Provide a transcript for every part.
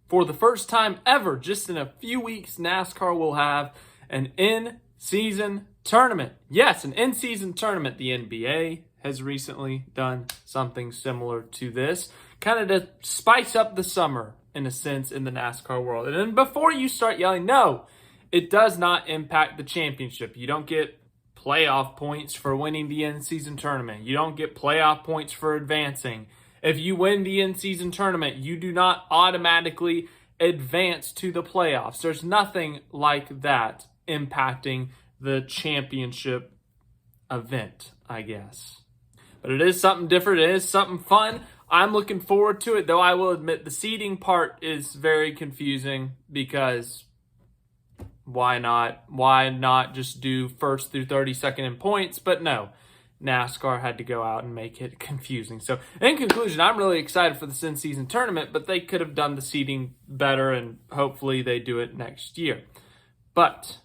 For the first time ever, just in a few weeks, NASCAR will have an in-season tournament. Yes, an in-season tournament. The NBA has recently done something similar to this, kind of to spice up the summer, in a sense, in the NASCAR world. And then before you start yelling, no, it does not impact the championship. You don't get playoff points for winning the in-season tournament. You don't get playoff points for advancing. If you win the in-season tournament, you do not automatically advance to the playoffs. There's nothing like that impacting the championship event, I guess. But it is something different. It is something fun. I'm looking forward to it, though I will admit the seeding part is very confusing because why not? Why not just do first through 32nd in points? But no. NASCAR had to go out and make it confusing. So in conclusion, I'm really excited for this in-season tournament, but they could have done the seeding better, and hopefully they do it next year. But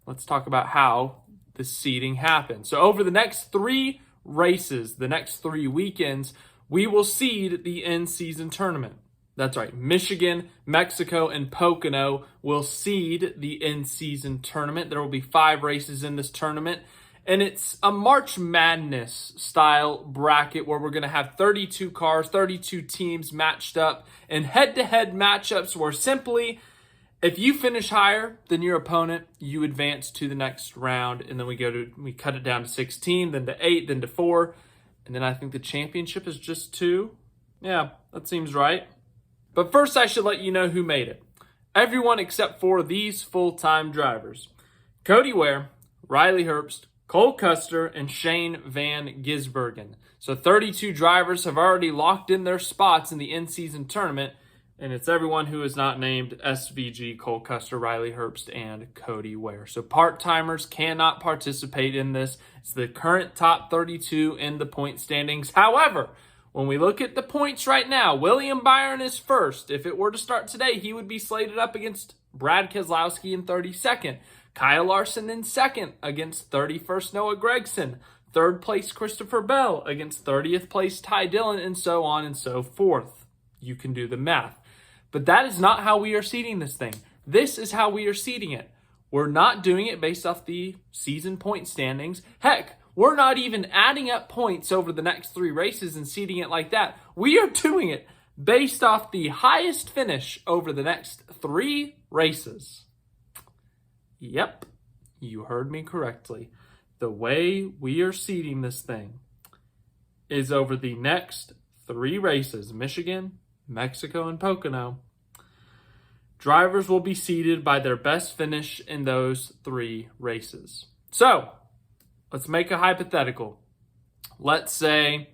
let's talk about how the seeding happens. So over the next 3 races, the next 3 weekends, we will seed the in-season tournament. That's right. Michigan, Mexico, and Pocono will seed the in-season tournament. There will be 5 races in this tournament. And it's a March Madness style bracket where we're going to have 32 cars, 32 teams matched up in head-to-head matchups where simply, if you finish higher than your opponent, you advance to the next round. And then we cut it down to 16, then to 8, then to 4. And then I think the championship is just 2. Yeah, that seems right. But first I should let you know who made it. Everyone except for these full-time drivers. Cody Ware, Riley Herbst, Cole Custer, and Shane Van Gisbergen. So 32 drivers have already locked in their spots in the in-season tournament, and it's everyone who is not named SVG, Cole Custer, Riley Herbst, and Cody Ware. So part-timers cannot participate in this. It's the current top 32 in the point standings. However, when we look at the points right now, William Byron is first. If it were to start today, he would be slated up against Brad Keselowski in 32nd. Kyle Larson in second against 31st Noah Gragson. Third place Christopher Bell against 30th place Ty Dillon, and so on and so forth. You can do the math. But that is not how we are seeding this thing. This is how we are seeding it. We're not doing it based off the season point standings. Heck, we're not even adding up points over the next 3 races and seeding it like that. We are doing it based off the highest finish over the next 3 races. Yep, you heard me correctly. The way we are seeding this thing is over the next 3 races, Michigan, Mexico, and Pocono. Drivers will be seeded by their best finish in those 3 races. So, let's make a hypothetical. Let's say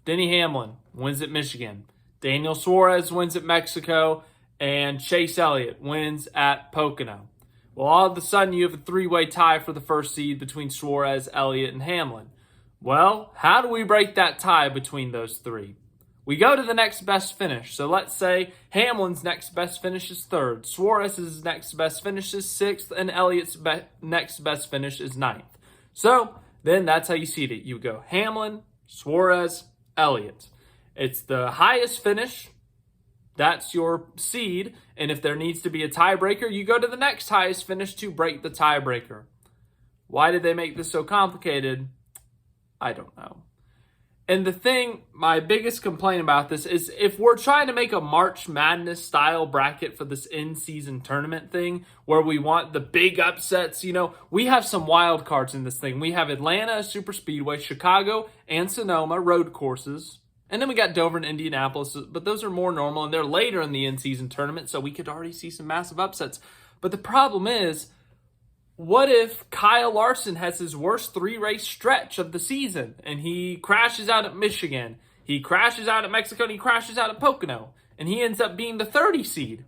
Denny Hamlin wins at Michigan, Daniel Suarez wins at Mexico, and Chase Elliott wins at Pocono. Well, all of a sudden, you have a 3-way tie for the first seed between Suarez, Elliott, and Hamlin. Well, how do we break that tie between those 3? We go to the next best finish. So let's say Hamlin's next best finish is 3rd, Suarez's next best finish is 6th, and Elliott's next best finish is 9th. So then that's how you seed it. You go Hamlin, Suarez, Elliott. It's the highest finish. That's your seed, and if there needs to be a tiebreaker, you go to the next highest finish to break the tiebreaker. Why did they make this so complicated? I don't know. And the thing, my biggest complaint about this is if we're trying to make a March Madness style bracket for this in-season tournament thing, where we want the big upsets, we have some wild cards in this thing. We have Atlanta, Super Speedway, Chicago, and Sonoma road courses. And then we got Dover and Indianapolis, but those are more normal, and they're later in the in-season tournament, so we could already see some massive upsets. But the problem is, what if Kyle Larson has his worst 3-race stretch of the season, and he crashes out at Michigan, he crashes out at Mexico, and he crashes out at Pocono, and he ends up being the 30 seed?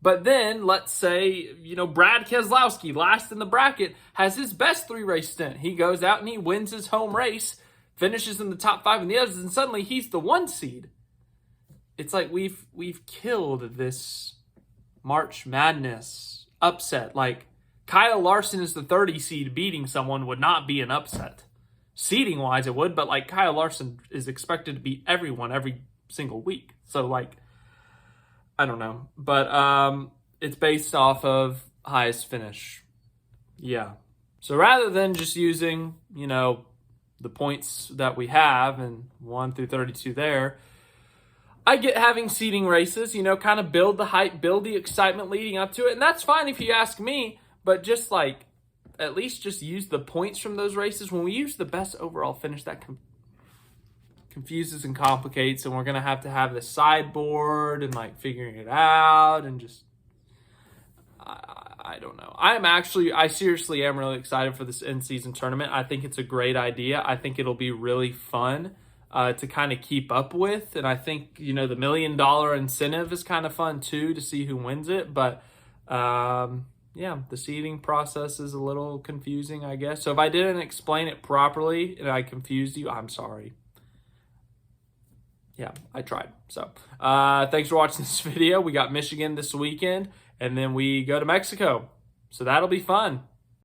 But then, let's say, Brad Keselowski, last in the bracket, has his best 3-race stint. He goes out and he wins his home race, finishes in the top 5 in the others, and suddenly he's the 1 seed. It's like we've killed this March Madness upset. Like, Kyle Larson is the 30 seed beating someone would not be an upset. Seeding-wise, it would, but, Kyle Larson is expected to beat everyone every single week. So, I don't know. But it's based off of highest finish. Yeah. So rather than just using, the points that we have and 1 through 32 there, I get having seeding races, kind of build the hype, build the excitement leading up to it. And that's fine if you ask me, but just like, at least just use the points from those races. When we use the best overall finish, that confuses and complicates, and we're going to have the sideboard and like figuring it out, and just, I don't know. I seriously am really excited for this in-season tournament. I think it's a great idea. I think it'll be really fun to kind of keep up with. And I think, the $1 million incentive is kind of fun too, to see who wins it. But yeah, the seeding process is a little confusing, I guess. So if I didn't explain it properly and I confused you, I'm sorry. Yeah, I tried. So thanks for watching this video. We got Michigan this weekend, and then we go to Mexico. So that'll be fun.